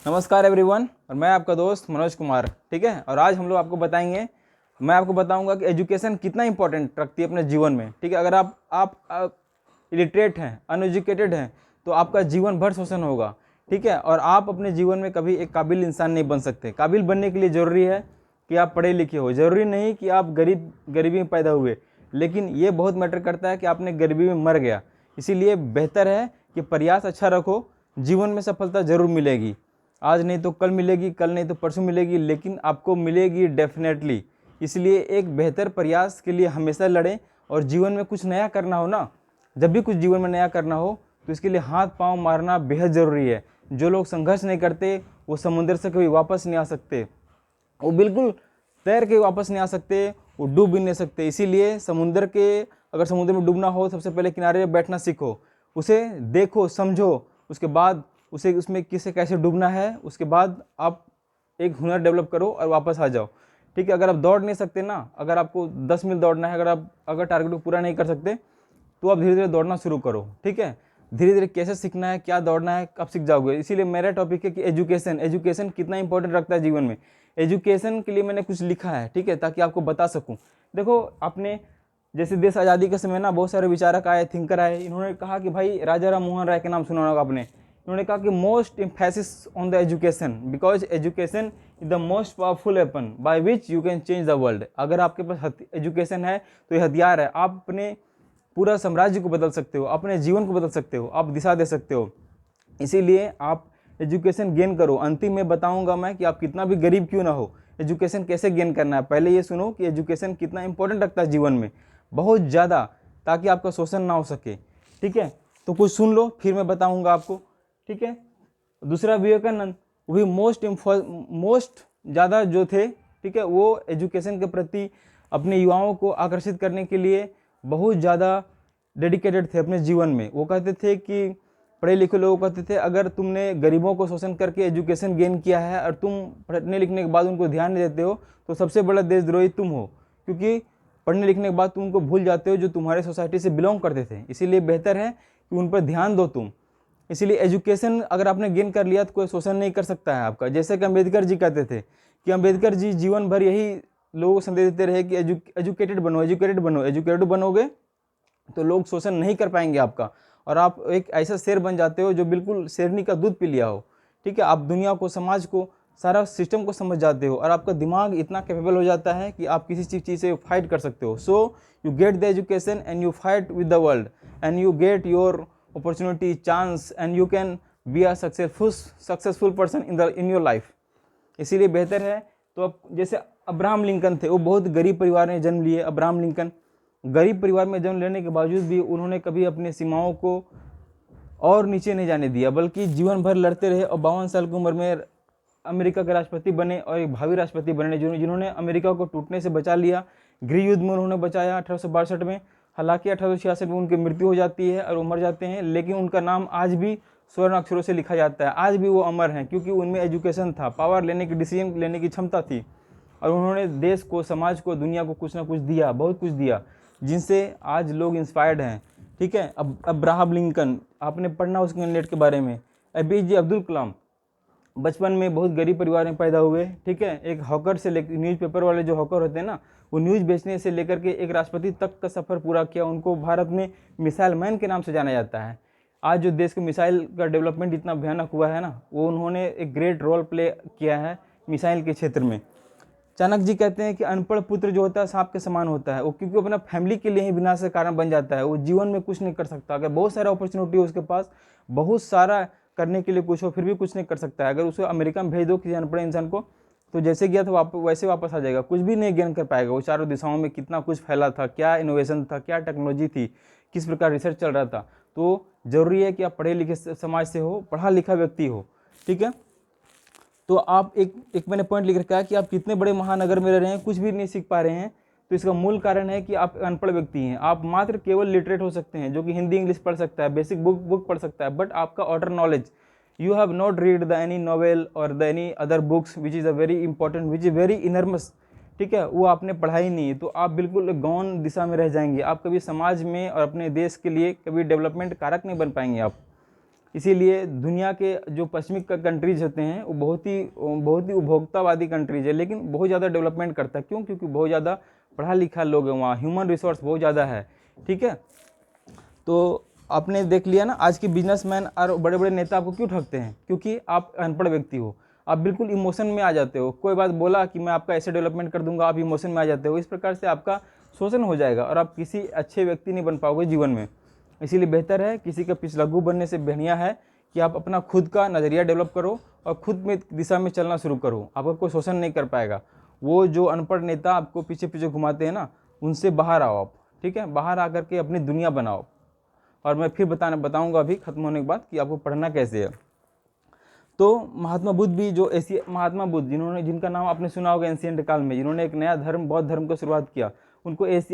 नमस्कार एवरीवन, और मैं आपका दोस्त मनोज कुमार। ठीक है, और आज हम लोग आपको बताएंगे, मैं आपको बताऊंगा कि एजुकेशन कितना इंपॉर्टेंट रखती है अपने जीवन में। ठीक है, अगर आप इलिटरेट हैं, अनएजुकेटेड हैं, तो आपका जीवन भर शोषण होगा। ठीक है, और आप अपने जीवन में कभी एक काबिल इंसान नहीं बन सकते। काबिल बनने के लिए ज़रूरी है कि आप पढ़े लिखे हो, ज़रूरी नहीं कि आप गरीबी में पैदा हुए, लेकिन ये बहुत मैटर करता है कि आपने गरीबी में मर गया। इसीलिए बेहतर है कि प्रयास अच्छा रखो, जीवन में सफलता ज़रूर मिलेगी। आज नहीं तो कल मिलेगी, कल नहीं तो परसों मिलेगी, लेकिन आपको मिलेगी डेफिनेटली। इसलिए एक बेहतर प्रयास के लिए हमेशा लड़ें। और जीवन में कुछ नया करना हो ना, जब भी कुछ जीवन में नया करना हो तो इसके लिए हाथ पांव मारना बेहद ज़रूरी है। जो लोग संघर्ष नहीं करते वो समुद्र से कभी वापस नहीं आ सकते, वो बिल्कुल तैर के वापस नहीं आ सकते, वो डूब भी नहीं सकते। इसीलिए अगर समुद्र में डूबना हो, सबसे पहले किनारे बैठना सीखो, उसे देखो, समझो, उसके बाद उसमें किसे कैसे डूबना है, उसके बाद आप एक हुनर डेवलप करो और वापस आ जाओ। ठीक है, अगर आप दौड़ नहीं सकते ना, अगर आपको 10 मील दौड़ना है, अगर टारगेट को पूरा नहीं कर सकते, तो आप धीरे धीरे दौड़ना शुरू करो। ठीक है, धीरे धीरे कैसे सीखना है, क्या दौड़ना है, कब सीख जाओगे। इसीलिए मेरा टॉपिक है कि एजुकेशन कितना इंपॉर्टेंट रखता है जीवन में। एजुकेशन के लिए मैंने कुछ लिखा है, ठीक है, ताकि आपको बता सकूं। देखो, आपने जैसे देश आज़ादी के समय ना बहुत सारे विचारक आए, थिंकर आए, इन्होंने कहा कि भाई राजा राम मोहन राय के नाम सुना होगा आपने। इन्होंने कहा कि most emphasis on the education, because education is the most powerful weapon by which you can change the world. अगर आपके पास एजुकेशन है तो ये हथियार है, आप अपने पूरा साम्राज्य को बदल सकते हो, अपने जीवन को बदल सकते हो, आप दिशा दे सकते हो। इसीलिए आप एजुकेशन गेन करो। अंतिम में बताऊंगा मैं कि आप कितना भी गरीब क्यों ना हो, एजुकेशन कैसे गेन करना है। पहले ये सुनो कि एजुकेशन कितना इंपॉर्टेंट रखता है जीवन में, बहुत ज़्यादा, ताकि आपका शोषण ना हो सके। ठीक है, तो कुछ सुन लो, फिर मैं बताऊंगा आपको। ठीक है, दूसरा विवेकानंद, वो भी मोस्ट ज़्यादा जो थे, ठीक है, वो एजुकेशन के प्रति अपने युवाओं को आकर्षित करने के लिए बहुत ज़्यादा डेडिकेटेड थे अपने जीवन में। वो कहते थे कि पढ़े लिखे लोग कहते थे, अगर तुमने गरीबों को शोषण करके एजुकेशन गेन किया है और तुम पढ़ने लिखने के बाद उनको ध्यान नहीं देते हो, तो सबसे बड़ा देशद्रोही तुम हो, क्योंकि पढ़ने लिखने के बाद तुम उनको भूल जाते हो जो तुम्हारे सोसाइटी से बिलोंग करते थे। इसीलिए बेहतर है कि उन पर ध्यान दो तुम। इसीलिए एजुकेशन अगर आपने गेन कर लिया तो कोई शोषण नहीं कर सकता है आपका। जैसे कि अम्बेडकर जी कहते थे कि अम्बेडकर जी जीवन भर यही लोगों को संदेश देते रहे कि एजुकेटेड बनो, एजुकेटेड बनो। एजुकेटेड बनोगे तो लोग शोषण नहीं कर पाएंगे आपका, और आप एक ऐसा शेर बन जाते हो जो बिल्कुल शेरनी का दूध पी लिया हो। ठीक है, आप दुनिया को, समाज को, सारा सिस्टम को समझ जाते हो, और आपका दिमाग इतना कैपेबल हो जाता है कि आप किसी चीज़ से फाइट कर सकते हो। So you get the education and you fight with the world and you get your opportunity, chance, and you can be a successful person in your life. इसीलिए बेहतर है। तो अब जैसे अब्राहम लिंकन थे, वो बहुत गरीब परिवार में जन्म लिए। अब्राहम लिंकन गरीब परिवार में जन्म लेने के बावजूद भी उन्होंने कभी अपने सीमाओं को और नीचे नहीं जाने दिया, बल्कि जीवन भर लड़ते रहे, और 52 साल की उम्र में अमेरिका के राष्ट्रपति बने और एक भावी राष्ट्रपति बने, जिन्होंने अमेरिका को टूटने से बचा लिया। गृह युद्ध में उन्होंने बचाया 1862 में। हालांकि 1866 में उनकी मृत्यु हो जाती है और वो मर जाते हैं, लेकिन उनका नाम आज भी स्वर्ण अक्षरों से लिखा जाता है। आज भी वो अमर हैं, क्योंकि उनमें एजुकेशन था, पावर लेने की, डिसीजन लेने की क्षमता थी, और उन्होंने देश को, समाज को, दुनिया को कुछ ना कुछ दिया, बहुत कुछ दिया, जिनसे आज लोग इंस्पायर्ड हैं। ठीक है, अब अब्राहम लिंकन, आपने पढ़ना उस कैंडिडेट के बारे में। APJ अब्दुल कलाम बचपन में बहुत गरीब परिवार में पैदा हुए। ठीक है, एक हॉकर से लेकर, न्यूज़पेपर वाले जो हॉकर होते हैं ना, वो न्यूज़ बेचने से लेकर के एक राष्ट्रपति तक का सफ़र पूरा किया। उनको भारत में मिसाइल मैन के नाम से जाना जाता है। आज जो देश के मिसाइल का डेवलपमेंट इतना भयानक हुआ है ना, वो उन्होंने एक ग्रेट रोल प्ले किया है मिसाइल के क्षेत्र में। चाणक्य जी कहते हैं कि अनपढ़ पुत्र जो होता है सांप के समान होता है, वो क्योंकि अपना फैमिली के लिए ही विनाश का कारण बन जाता है। वो जीवन में कुछ नहीं कर सकता। अगर बहुत सारा अपॉर्चुनिटी हो उसके पास, बहुत सारा करने के लिए कुछ हो, फिर भी कुछ नहीं कर सकता है। अगर उसे अमेरिका में भेज दो किसी अनपढ़ इंसान को, तो जैसे गया तो वैसे वापस आ जाएगा, कुछ भी नहीं गेन कर पाएगा। वो चारों दिशाओं में कितना कुछ फैला था, क्या इनोवेशन था, क्या टेक्नोलॉजी थी, किस प्रकार रिसर्च चल रहा था। तो जरूरी है कि आप पढ़े लिखे समाज से हो, पढ़ा लिखा व्यक्ति हो। ठीक है, तो आप एक मैंने पॉइंट लिख रखा है कि आप कितने बड़े महानगर में रह रहे हैं, कुछ भी नहीं सीख पा रहे हैं, तो इसका मूल कारण है कि आप अनपढ़ व्यक्ति हैं। आप मात्र केवल लिटरेट हो सकते हैं, जो कि हिंदी इंग्लिश पढ़ सकता है, बेसिक बुक पढ़ सकता है, बट आपका outer knowledge, you have not read the any novel or the any other books which is a very important, which is very enormous. ठीक है, वो आपने पढ़ा ही नहीं, तो आप बिल्कुल गौण दिशा में रह जाएंगे। आप कभी समाज में और अपने देश के लिए कभी डेवलपमेंट कारक नहीं बन पाएंगे आप। इसीलिए दुनिया के जो पश्चिमी कंट्रीज होते हैं वो बहुत ही उपभोक्तावादी कंट्रीज है, लेकिन बहुत ज़्यादा डेवलपमेंट करता है। क्यों? क्योंकि बहुत ज़्यादा पढ़ा लिखा लोग हैं वहाँ, ह्यूमन रिसोर्स बहुत ज़्यादा है। ठीक है, तो आपने देख लिया ना, आज के बिजनेसमैन और बड़े बड़े नेता आपको क्यों ठगते हैं? क्योंकि आप अनपढ़ व्यक्ति हो, आप बिल्कुल इमोशन में आ जाते हो। कोई बात बोला कि मैं आपका ऐसे डेवलपमेंट कर दूंगा, आप इमोशन में आ जाते हो। इस प्रकार से आपका शोषण हो जाएगा और आप किसी अच्छे व्यक्ति नहीं बन पाओगे जीवन में। इसीलिए बेहतर है, किसी का पिछलग्गू बनने से बढ़िया है कि आप अपना खुद का नज़रिया डेवलप करो और खुद में दिशा में चलना शुरू करो। आपका कोई शोषण नहीं कर पाएगा। वो जो अनपढ़ नेता आपको पीछे पीछे घुमाते हैं ना, उनसे बाहर आओ आप। ठीक है, बाहर आकर के अपनी दुनिया बनाओ। और मैं फिर बताऊंगा अभी खत्म होने के बाद कि आपको पढ़ना कैसे है। तो महात्मा बुद्ध भी, जो महात्मा बुद्ध जिनका नाम आपने सुना होगा एंशिएंट काल में, जिन्होंने एक नया धर्म, बौद्ध धर्म को शुरुआत किया, उनको